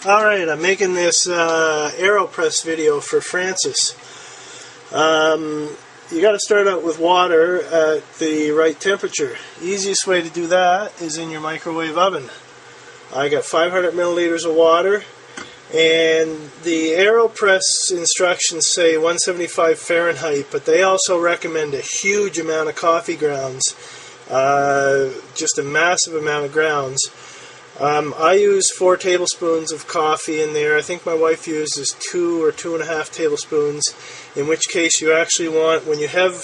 Alright, I'm making this Aeropress video for Francis. You got to start out with water at the right temperature. Easiest way to do that is in your microwave oven. I got 500 milliliters of water, and the Aeropress instructions say 175 Fahrenheit, but they also recommend a huge amount of coffee grounds, just a massive amount of grounds. I use 4 tablespoons of coffee in there. I think my wife uses 2 or 2.5 tablespoons, in which case you actually want, when you have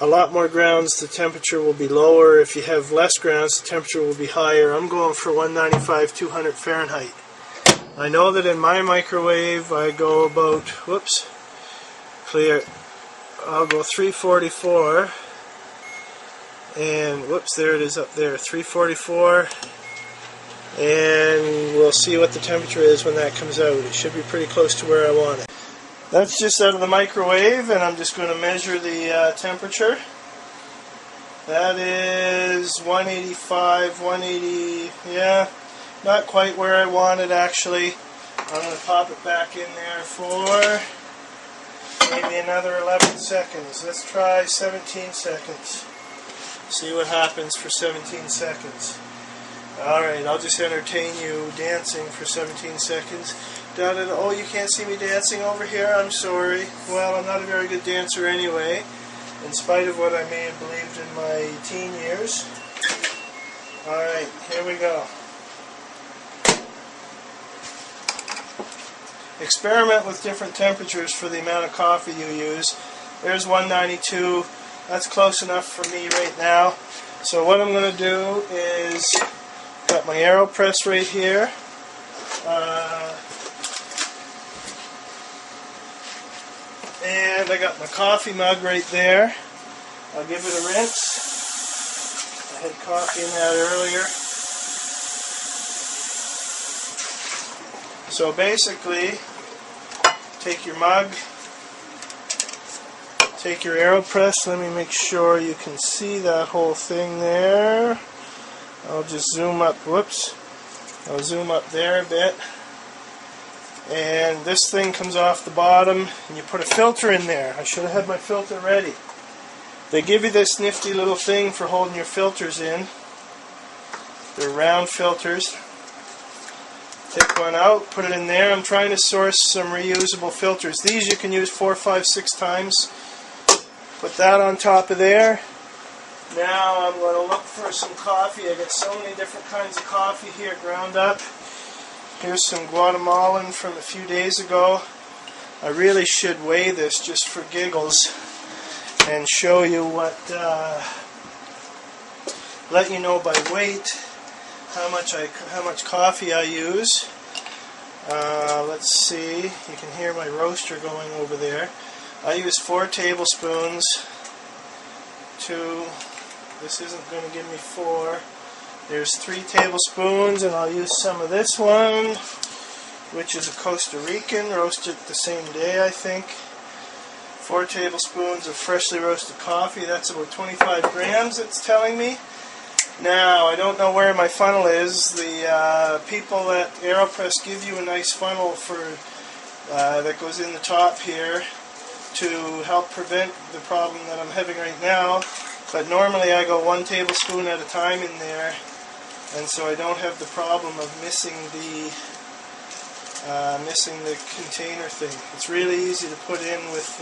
a lot more grounds, the temperature will be lower. If you have less grounds, the temperature will be higher. I'm going for 195, 200 Fahrenheit. I know that in my microwave I go about, I'll go 344, and there it is up there, 344. And we'll see what the temperature is when that comes out. It should be pretty close to where I want it. That's just out of the microwave, and I'm just going to measure the temperature. That is 185, 180, yeah, not quite where I want it actually. I'm going to pop it back in there for maybe another 11 seconds. Let's try 17 seconds. See what happens for 17 seconds. Alright, I'll just entertain you dancing for 17 seconds. Oh, you can't see me dancing over here? I'm sorry. Well, I'm not a very good dancer anyway, in spite of what I may have believed in my teen years. Alright, here we go. Experiment with different temperatures for the amount of coffee you use. There's 192. That's close enough for me right now. So what I'm going to do is, got my Aeropress right here. And I got my coffee mug right there. I'll give it a rinse. I had coffee in that earlier. So basically, take your mug, take your Aeropress. Let me make sure you can see that whole thing there. I'll just zoom up, I'll zoom up there a bit. And this thing comes off the bottom, and you put a filter in there. I should have had my filter ready. They give you this nifty little thing for holding your filters in. They're round filters. Take one out, put it in there. I'm trying to source some reusable filters. These you can use 4, 5, 6 times. Put that on top of there. Now I'm going to look for some coffee. I got so many different kinds of coffee here ground up. Here's some Guatemalan from a few days ago. I really should weigh this just for giggles and show you what, let you know by weight how much coffee I use. Let's see. You can hear my roaster going over there. I use 4 tablespoons. 2. This isn't going to give me 4. There's 3 tablespoons, and I'll use some of this one, which is a Costa Rican, roasted the same day, I think. 4 tablespoons of freshly roasted coffee. That's about 25 grams, it's telling me. Now, I don't know where my funnel is. The people at Aeropress give you a nice funnel for that goes in the top here to help prevent the problem that I'm having right now. But normally I go 1 tablespoon at a time in there, and so I don't have the problem of missing the container thing. It's really easy to put in with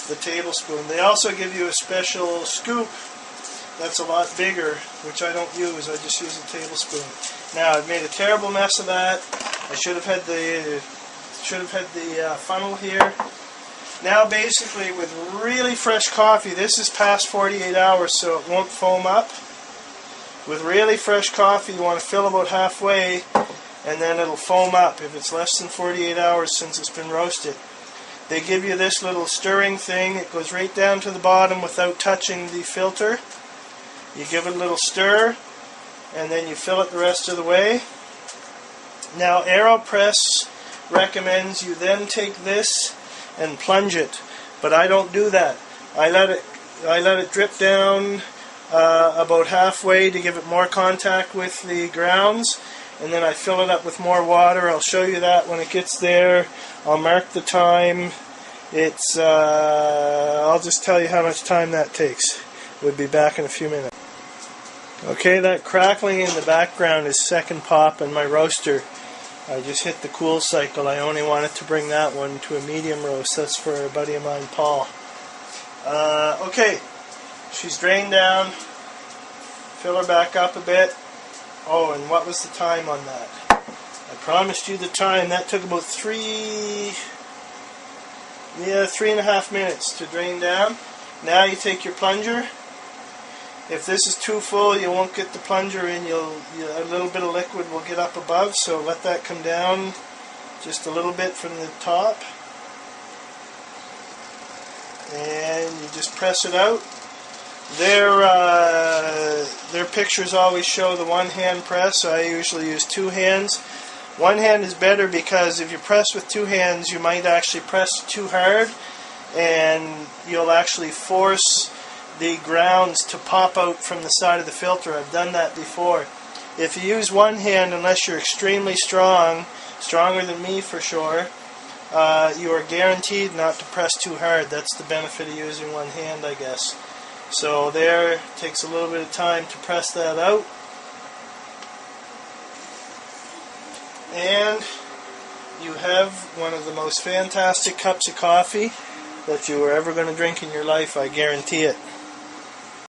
the tablespoon. They also give you a special scoop that's a lot bigger, which I don't use. I just use a tablespoon. Now I've made a terrible mess of that. I should have had the funnel here. Now basically, with really fresh coffee, this is past 48 hours, so it won't foam up. With really fresh coffee, you want to fill about halfway, and then it'll foam up if it's less than 48 hours since it's been roasted. They give you this little stirring thing. It goes right down to the bottom without touching the filter. You give it a little stir, and then you fill it the rest of the way. Now Aeropress recommends you then take this and plunge it, but I don't do that. I let it drip down about halfway to give it more contact with the grounds, and then I fill it up with more water. I'll show you that when it gets there. I'll mark the time. It's I'll just tell you how much time that takes. We'll be back in a few minutes. Okay, that crackling in the background is second pop in my roaster. I just hit the cool cycle. I only wanted to bring that one to a medium roast. That's for a buddy of mine, Paul. Okay, she's drained down. Fill her back up a bit. Oh, and what was the time on that? I promised you the time. That took about 3.5 minutes to drain down. Now you take your plunger. If this is too full, you won't get the plunger in. A little bit of liquid will get up above, so let that come down just a little bit from the top. And you just press it out. Their pictures always show the one-hand press, so I usually use two hands. One hand is better because if you press with two hands, you might actually press too hard, and you'll actually force the grounds to pop out from the side of the filter. I've done that before. If you use one hand, unless you're extremely strong, stronger than me for sure, you are guaranteed not to press too hard. That's the benefit of using one hand, I guess. So there, it takes a little bit of time to press that out. And you have one of the most fantastic cups of coffee that you are ever going to drink in your life, I guarantee it.